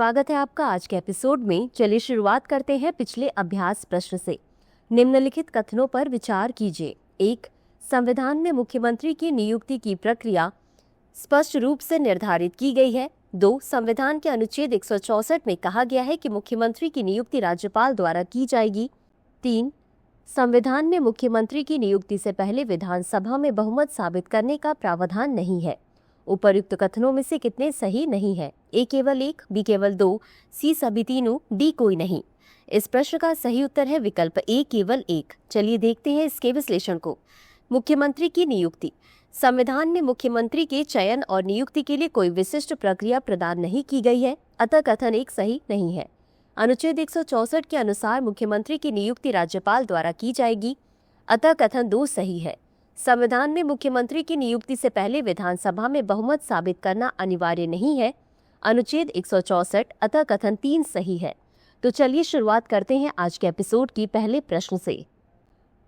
स्वागत है आपका आज के एपिसोड में। चलिए शुरुआत करते हैं पिछले अभ्यास प्रश्न से। निम्नलिखित कथनों पर विचार कीजिए। 1. संविधान में मुख्यमंत्री की नियुक्ति की प्रक्रिया स्पष्ट रूप से निर्धारित की गई है। 2. संविधान के अनुच्छेद 164 में कहा गया है कि मुख्यमंत्री की नियुक्ति राज्यपाल द्वारा की जाएगी। 3. संविधान में मुख्यमंत्री की नियुक्ति से पहले विधानसभा में बहुमत साबित करने का प्रावधान नहीं है। उपर्युक्त कथनों में से कितने सही नहीं है? ए केवल 1, बी केवल 2, सी सभी तीनों, डी कोई नहीं। इस प्रश्न का सही उत्तर है विकल्प ए केवल 1। चलिए देखते हैं इसके विश्लेषण को। मुख्यमंत्री की नियुक्ति। संविधान में मुख्यमंत्री के चयन और नियुक्ति के लिए कोई विशिष्ट प्रक्रिया प्रदान नहीं की गई है, अतः कथन 1 सही नहीं है। अनुच्छेद 164 के अनुसार मुख्यमंत्री की नियुक्ति राज्यपाल द्वारा की जाएगी, अतः कथन 2 सही है। संविधान में मुख्यमंत्री की नियुक्ति से पहले विधानसभा में बहुमत साबित करना अनिवार्य नहीं है, अनुच्छेद 164, अतः कथन 3 सही है। तो चलिए शुरुआत करते हैं आज के एपिसोड की पहले प्रश्न से।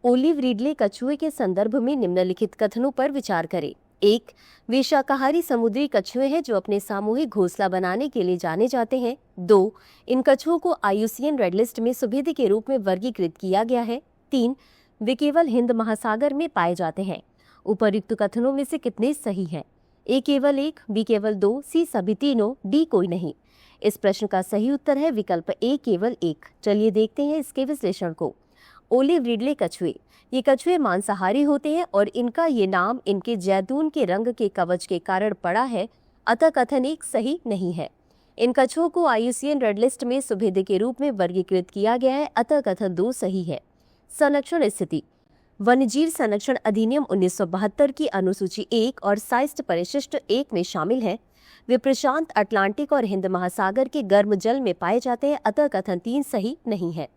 ओलिव रिडले कछुए के संदर्भ में निम्नलिखित कथनों पर विचार करें। 1. वे शाकाहारी समुद्री कछुए हैं जो अपने सामूहिक घोंसला बनाने के लिए जाने जाते हैं। 2. इन कछुओं को IUCN रेड लिस्ट में सुभेद के रूप में वर्गीकृत किया गया है। 3. वे केवल हिंद महासागर में पाए जाते हैं। उपर्युक्त कथनों में से कितने सही हैं? ए केवल 1, बी केवल 2, सी सभी तीनों, डी कोई नहीं। इस प्रश्न का सही उत्तर है विकल्प ए केवल 1। चलिए देखते हैं इसके विश्लेषण को। ओलिव रिडले कछुए। ये कछुए मांसाहारी होते हैं और इनका ये नाम इनके जैतून के रंग के कवच के कारण पड़ा है, अतः कथन 1 सही नहीं है। इन कछुओं को IUCN रेड लिस्ट में सुभेद के रूप में वर्गीकृत किया गया है, अतः कथन 2 सही है। संरक्षण स्थिति। वन्यजीव संरक्षण अधिनियम 1972 की अनुसूची 1 और साइस्ट परिशिष्ट 1 में शामिल है। वे प्रशांत, अटलांटिक और हिंद महासागर के गर्म जल में पाए जाते हैं, अतः कथन 3 सही नहीं है।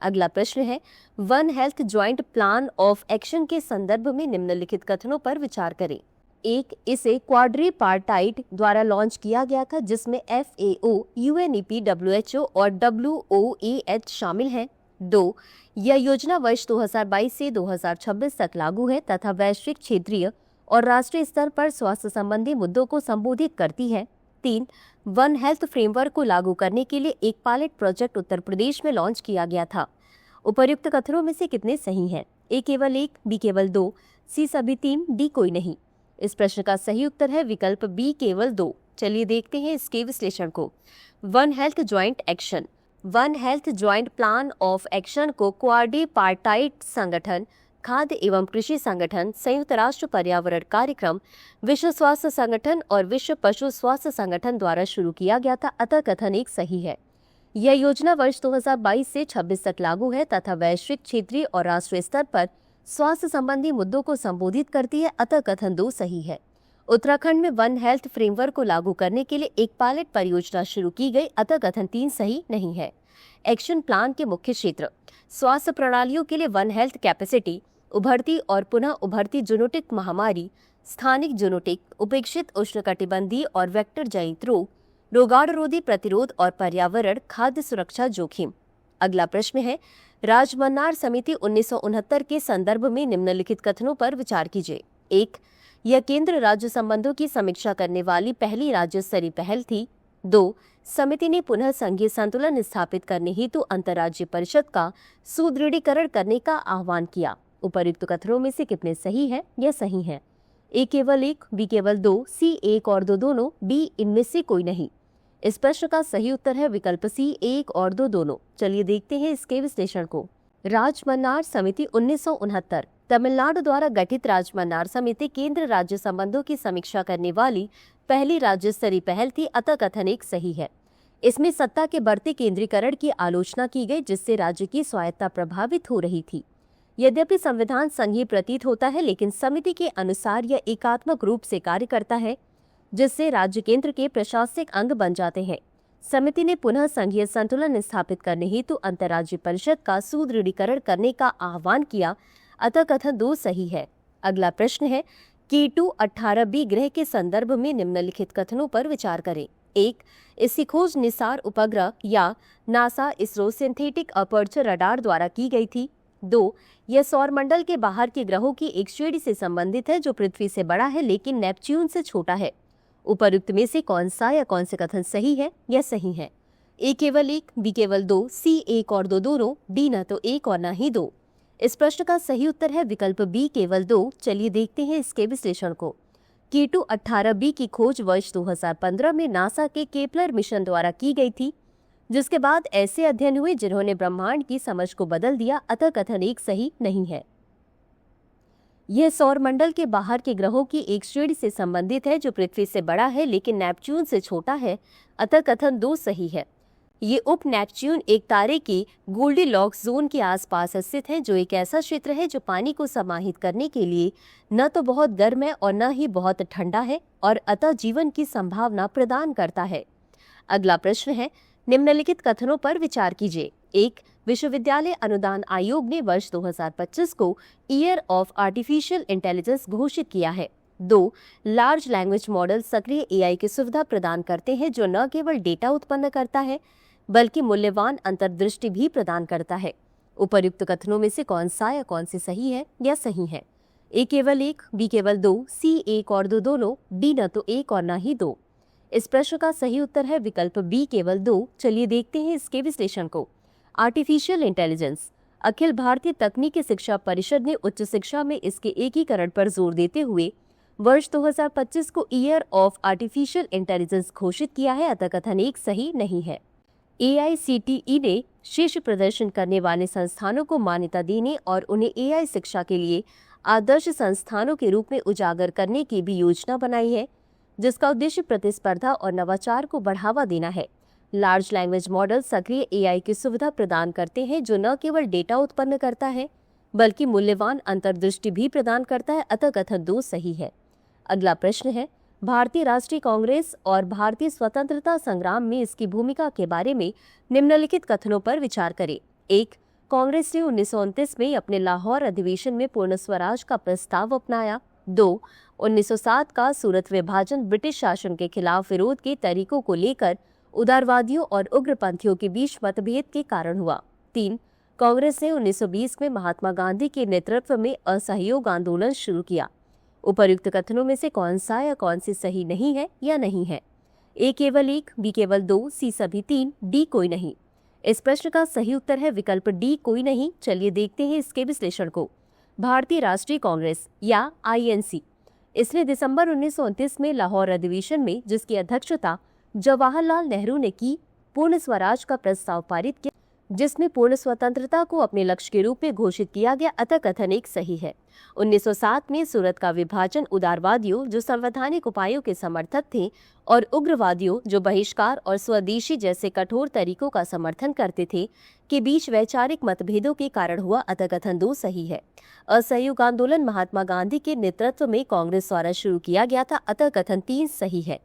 अगला प्रश्न है, one health joint plan of action के संदर्भ में निम्नलिखित कथनों पर विचार करें। 1. इसे क्वाड्रिपार्टाइट द्वारा लॉन्च किया गया था, जिसमें FAO, UNEP, WHO और WOAH शामिल हैं। 2. यह योजना वर्ष 2022 से 2026 तक लागू है तथा वैश्विक, क्षेत्रीय और राष्ट्रीय स्तर पर स्वास्थ्य संबंधी मुद्दों को संबोधित करती है। 3. वन हेल्थ फ्रेमवर्क को लागू करने के लिए एक पायलट प्रोजेक्ट उत्तर प्रदेश में लॉन्च किया गया था। उपर्युक्त कथनों में से कितने सही हैं? ए केवल 1, बी केवल 2, सी सभी 3, डी कोई नहीं। इस प्रश्न का सही उत्तर है विकल्प बी केवल 2। चलिए देखते हैं इसके विश्लेषण को। One health joint action. One health joint plan of action को क्वाड्रिपार्टाइट संगठन, खाद्य एवं कृषि संगठन, संयुक्त राष्ट्र पर्यावरण कार्यक्रम, विश्व स्वास्थ्य संगठन और विश्व पशु स्वास्थ्य संगठन द्वारा शुरू किया गया था, अतः कथन 1 सही है। यह योजना वर्ष 2022 से 26 तक लागू है तथा वैश्विक, क्षेत्रीय और राष्ट्रीय स्तर पर स्वास्थ्य संबंधी मुद्दों को संबोधित करती है, अतः कथन 2 सही है। उत्तराखंड में वन हेल्थ फ्रेमवर्क को लागू करने के लिए एक पायलट परियोजना शुरू की गई, अतः कथन 3 सही नहीं है। एक्शन प्लान के मुख्य क्षेत्र। स्वास्थ्य प्रणालियों के लिए वन हेल्थ कैपेसिटी, उभरती और पुनः उभरती जूनोटिक महामारी, स्थानिक जूनोटिक, उपेक्षित उष्णकटिबंधीय और वेक्टर जनित रोग, रोगाणुरोधी प्रतिरोध और पर्यावरण, खाद्य सुरक्षा जोखिम। अगला प्रश्न है, राजमन्नार समिति 1969 के संदर्भ में निम्नलिखित कथनों पर विचार कीजिए। 1. यह केंद्र राज्य संबंधों की समीक्षा करने वाली पहली राज्य स्तरीय पहल थी। 2. समिति ने पुनः संघीय संतुलन स्थापित करने हेतु अंतर्राज्यीय परिषद का सुदृढ़ीकरण करने का आह्वान किया। उपर्युक्त कथनों में से कितने सही है? यह सही है। ए केवल 1, बी केवल 2, सी 1 और 2 दोनों, डी इनमें से कोई नहीं। इस प्रश्न का सही उत्तर है विकल्प सी 1 और 2 दोनों। चलिए देखते हैं इसके विश्लेषण को। राजमन्नार समिति 1969। तमिलनाडु द्वारा गठित राजमन्नार समिति केंद्र राज्य संबंधों की समीक्षा करने वाली पहली राज्य स्तरीय पहल थी, अतः कथन 1 सही है। इसमें सत्ता के बढ़ते केंद्रीकरण की आलोचना की गई, जिससे राज्य की स्वायत्तता प्रभावित हो रही थी। यद्यपि संविधान संघीय प्रतीत होता है, लेकिन समिति के अनुसार यह एकात्मक रूप से कार्य करता है, जिससे राज्य केंद्र के प्रशासनिक अंग बन जाते हैं। समिति ने पुनः संघीय संतुलन स्थापित करने हेतु अंतर्राज्यीय परिषद का सुदृढ़ीकरण करने का आह्वान किया, अतः कथन 2 सही है। अगला प्रश्न है, K2 18B ग्रह के संदर्भ में निम्नलिखित कथनों पर विचार करें। 1. इसकी खोज निसार उपग्रह या NASA ISRO synthetic aperture radar द्वारा की गई थी। 2. यह सौरमंडल के बाहर के ग्रहों की एक श्रेणी से संबंधित है जो पृथ्वी से बड़ा है लेकिन नेपच्यून से छोटा है। उपरोक्त में से कौन सा या कौन से कथन सही है या सही है? ए केवल एक, बी केवल दो, सी एक और दो दोनों, डी न तो एक और न ही दो। इस प्रश्न का सही उत्तर है विकल्प बी केवल दो। चलिए देखते हैं इसके विश्लेषण को। K2 18B की खोज वर्ष 2015 में नासा के केपलर मिशन द्वारा की गई थी, जिसके बाद ऐसे अध्ययन हुए जिन्होंने ब्रह्मांड की समझ को बदल दिया, अतः कथन एक सही नहीं है। यह सौरमंडल के बाहर के ग्रहों की एक श्रेणी से संबंधित है जो पृथ्वी से बड़ा है लेकिन नेपच्यून से छोटा है, अतः कथन दो सही है। ये उप नेपच्यून एक तारे के गोल्डीलॉक्स जोन के आसपास स्थित है, जो एक ऐसा क्षेत्र है जो पानी को समाहित करने के लिए न तो बहुत गर्म है और न ही बहुत ठंडा है और अतः जीवन की संभावना प्रदान करता है। अगला प्रश्न है, निम्नलिखित कथनों पर विचार कीजिए। एक, विश्वविद्यालय अनुदान आयोग ने वर्ष 2025 को ईयर ऑफ आर्टिफिशियल इंटेलिजेंस घोषित किया है। 2, लार्ज लैंग्वेज मॉडल सक्रिय एआई की सुविधा प्रदान करते हैं जो न केवल डेटा उत्पन्न करता है बल्कि मूल्यवान अंतर्दृष्टि भी प्रदान करता है। उपर्युक्त कथनों में से कौन सा या कौन सी सही है या सही है? ए केवल एक, बी केवल दो, सी एक और दो दोनों, डी न तो एक और न ही दो। इस प्रश्न का सही उत्तर है विकल्प बी केवल दो। चलिए देखते हैं इसके विश्लेषण को। Artificial intelligence. अखिल भारतीय तकनीकी शिक्षा परिषद ने उच्च शिक्षा में इसके एकीकरण पर जोर देते हुए वर्ष 2025 को ईयर ऑफ आर्टिफिशियल इंटेलिजेंस घोषित किया है, अतः कथन एक सही नहीं है। AICTE ने शीर्ष प्रदर्शन करने वाले संस्थानों को मान्यता देने और उन्हें AI शिक्षा के लिए आदर्श संस्थानों के रूप में उजागर करने की भी योजना बनाई है, जिसका उद्देश्य प्रतिस्पर्धा और नवाचार को बढ़ावा देना है। लार्ज लैंग्वेज मॉडल सक्रिय AI की सुविधा प्रदान करते हैं जो न केवल डेटा उत्पन्न करता है बल्कि मूल्यवान अंतर्दृष्टि भी प्रदान करता है, अतः कथन दो सही है। अगला प्रश्न है, भारतीय राष्ट्रीय कांग्रेस और भारतीय स्वतंत्रता संग्राम में इसकी भूमिका के बारे में निम्नलिखित कथनों पर विचार करें। एक, कांग्रेस ने 1929 में अपने लाहौर अधिवेशन में पूर्ण स्वराज का प्रस्ताव अपनाया। 2, 1907 का सूरत विभाजन ब्रिटिश शासन के खिलाफ विरोध के तरीकों को लेकर उदारवादियों और उग्रपंथियों के बीच मतभेद के कारण हुआ। 3, कांग्रेस ने 1920 में महात्मा गांधी के नेतृत्व में असहयोग आंदोलन शुरू किया। उपर्युक्त कथनों में से कौन सा या कौन सी सही नहीं है या नहीं है? ए केवल एक, बी केवल दो, सी सभी तीन, डी कोई नहीं। इस प्रश्न का सही उत्तर है विकल्प डी कोई नहीं। चलिए देखते हैं इसके विश्लेषण को। भारतीय राष्ट्रीय कांग्रेस या INC, इसने दिसंबर 1929 में लाहौर अधिवेशन में, जिसकी अध्यक्षता जवाहरलाल नेहरू ने की, पूर्ण स्वराज का प्रस्ताव पारित किया, जिसमें पूर्ण स्वतंत्रता को अपने लक्ष्य के रूप में घोषित किया गया, अतः कथन एक सही है। 1907 में सूरत का विभाजन उदारवादियों जो संवैधानिक उपायों के समर्थक थे और उग्रवादियों जो बहिष्कार और स्वदेशी जैसे कठोर तरीकों का समर्थन करते थे के बीच वैचारिक मतभेदों के कारण हुआ, अतः कथन दो सही है। असहयोग आंदोलन महात्मा गांधी के नेतृत्व में कांग्रेस द्वारा शुरू किया गया था, अतः कथन 3 सही है।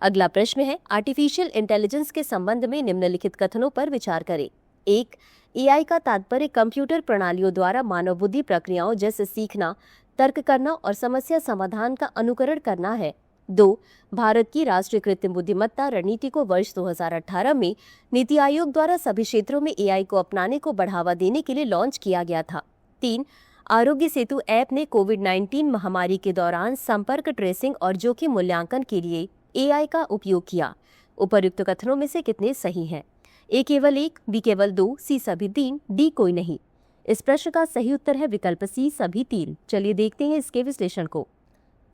अगला प्रश्न है, आर्टिफिशियल इंटेलिजेंस के संबंध में निम्नलिखित कथनों पर विचार करें। 1, AI का तात्पर्य कंप्यूटर प्रणालियों द्वारा मानव बुद्धि प्रक्रियाओं जैसे सीखना, तर्क करना और समस्या समाधान का अनुकरण करना है। 2, भारत की राष्ट्रीय कृत्रिम बुद्धिमत्ता रणनीति को वर्ष 2018 में नीति आयोग द्वारा सभी क्षेत्रों में AI को अपनाने को बढ़ावा देने के लिए लॉन्च किया गया था। 3, आरोग्य सेतु ऐप ने कोविड-19 महामारी के दौरान संपर्क ट्रेसिंग और जोखिम मूल्यांकन के लिए AI का उपयोग किया। उपर्युक्त कथनों में से कितने सही हैं? ए केवल एक, बी केवल दो, सी सभी तीन, डी कोई नहीं। इस प्रश्न का सही उत्तर है विकल्प सी सभी तीन। चलिए देखते हैं इसके विश्लेषण को।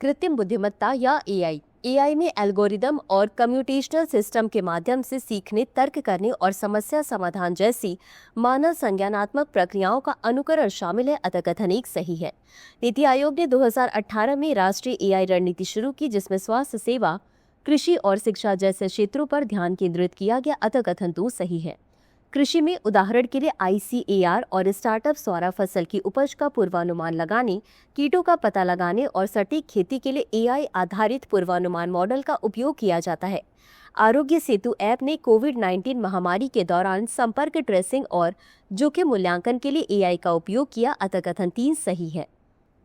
कृत्रिम बुद्धिमत्ता या AI में एल्गोरिदम और कम्प्यूटेशनल सिस्टम के माध्यम से सीखने, तर्क करने और समस्या समाधान जैसी मानव संज्ञानात्मक प्रक्रियाओं का अनुकरण शामिल है, अतः कथन एक सही है। नीति आयोग ने 2018 में राष्ट्रीय AI रणनीति शुरू की, जिसमें स्वास्थ्य सेवा, कृषि और शिक्षा जैसे क्षेत्रों पर ध्यान केंद्रित किया गया, अतः कथन 2 सही है। कृषि में उदाहरण के लिए ICAR और स्टार्टअप द्वारा फसल की उपज का पूर्वानुमान लगाने, कीटों का पता लगाने और सटीक खेती के लिए AI आधारित पूर्वानुमान मॉडल का उपयोग किया जाता है। आरोग्य सेतु ऐप ने कोविड-19 महामारी के दौरान संपर्क ट्रेसिंग और जोखिम मूल्यांकन के लिए AI का उपयोग किया, अतः कथन 3 सही है।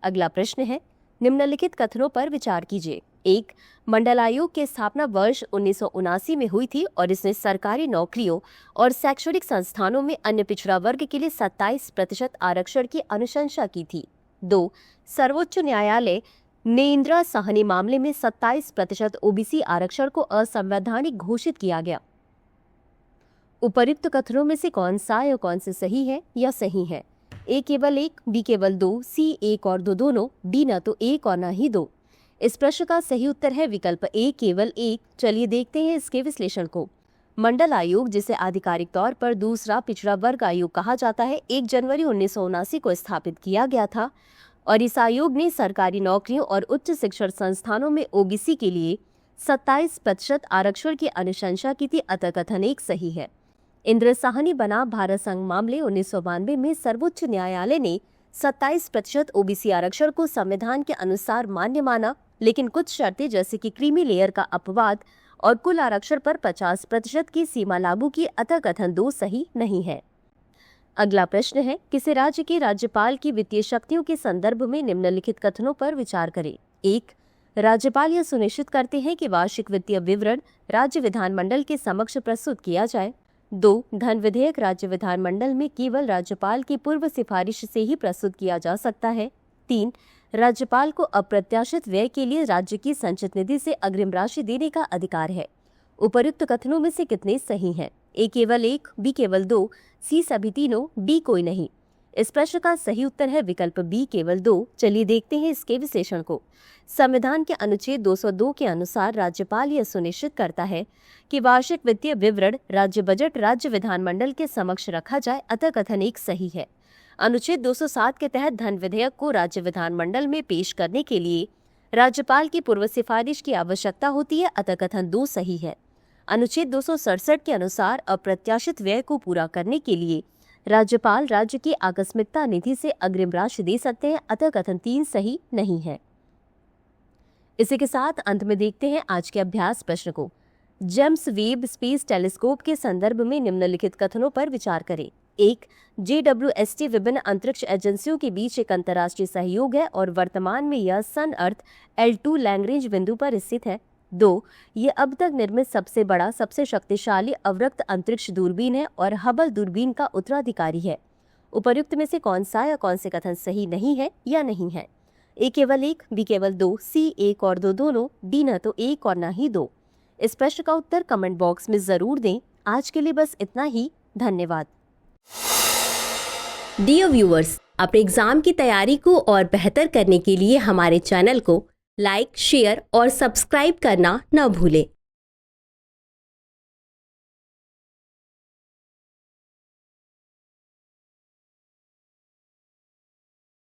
अगला प्रश्न है, निम्नलिखित कथनों पर विचार कीजिए। 1, मंडल आयोग की स्थापना वर्ष 1979 में हुई थी और इसने सरकारी नौकरियों और शैक्षणिक संस्थानों में अन्य पिछड़ा वर्ग के लिए 27% आरक्षण की अनुशंसा की थी। 2, सर्वोच्च न्यायालय ने इंदिरा साहनी मामले में 27% ओबीसी आरक्षण को असंवैधानिक घोषित किया गया। उपर्युक्त कथनों में से कौन सा या कौन से सही है या सही है? ए केवल 1, बी केवल 2, सी 1 और 2 दोनों, डी न तो 1 और न ही 2। इस प्रश्न का सही उत्तर है विकल्प ए केवल 1। चलिए देखते हैं इसके विश्लेषण को। मंडल आयोग, जिसे आधिकारिक तौर पर दूसरा पिछड़ा वर्ग आयोग कहा जाता है, 1 जनवरी 1979 को स्थापित किया गया था और इस आयोग ने सरकारी नौकरियों और उच्च शिक्षण संस्थानों में ओबीसी के लिए 27% आरक्षण की अनुशंसा की थी। अतः कथन 1 सही है। इंदिरा साहनी बनाम भारत संघ मामले 1992 में सर्वोच्च न्यायालय ने 27% ओबीसी आरक्षण को संविधान के अनुसार मान्य माना, लेकिन कुछ शर्तें जैसे कि क्रीमी लेयर का अपवाद और कुल आरक्षण पर 50% की सीमा लागू की। अतः कथन 2 सही नहीं है। अगला प्रश्न है, किसी राज्य के राज्यपाल की वित्तीय शक्तियों के संदर्भ में निम्नलिखित कथनों पर विचार करें। 1. राज्यपाल यह सुनिश्चित करते हैं कि वार्षिक वित्तीय विवरण राज्य विधानमंडल के समक्ष प्रस्तुत किया जाए। 2. धन विधेयक राज्य विधानमंडल में केवल राज्यपाल की पूर्व सिफारिश से ही प्रस्तुत किया जा सकता है। 3. राज्यपाल को अप्रत्याशित व्यय के लिए राज्य की संचित निधि से अग्रिम राशि देने का अधिकार है। उपर्युक्त कथनों में से कितने सही हैं? ए केवल 1, बी केवल 2, सी सभी तीनों, डी कोई नहीं। इस प्रश्न का सही उत्तर है विकल्प बी केवल 2। चलिए देखते हैं इसके विश्लेषण को। संविधान के अनुच्छेद 202 के अनुसार राज्यपाल यह सुनिश्चित करता है कि वार्षिक वित्तीय विवरण राज्य बजट राज्य विधानमंडल के समक्ष रखा जाए। अतः कथन 1 सही है। अनुच्छेद 207 के तहत धन विधेयक को राज्य विधानमंडल में पेश करने के लिए राज्यपाल की पूर्व सिफारिश की आवश्यकता होती है। अतः कथन 2 सही है। अनुच्छेद 267 के अनुसार अप्रत्याशित व्यय को पूरा करने के लिए राज्यपाल राज्य की आकस्मिकता निधि से अग्रिम राशि दे सकते हैं। अतः कथन 3 सही नहीं है। इसी के साथ अंत में देखते हैं आज के अभ्यास प्रश्न को। जेम्स वेब स्पेस टेलीस्कोप के संदर्भ में निम्नलिखित कथनों पर विचार करें। 1. JWST विभिन्न अंतरिक्ष एजेंसियों के बीच एक अंतर्राष्ट्रीय सहयोग है और वर्तमान में यह सन अर्थ L2 लैग्रेंज बिंदु पर स्थित है। 2. ये अब तक निर्मित सबसे बड़ा, सबसे शक्तिशाली अवरक्त अंतरिक्ष दूरबीन है और हबल दूरबीन का उत्तराधिकारी है। उपर्युक्त में से कौन सा या कौन से कथन सही नहीं है या नहीं है? ए केवल 1, बी केवल 2, सी 1 और 2 दोनों, डी न तो 1 और न ही 2। इस प्रश्न का उत्तर कमेंट बॉक्स में जरूर दें। आज के लिए बस इतना ही। धन्यवाद। डियर व्यूअर्स, अपने एग्जाम की तैयारी को और बेहतर करने के लिए हमारे चैनल को लाइक, शेयर और सब्सक्राइब करना न भूलें।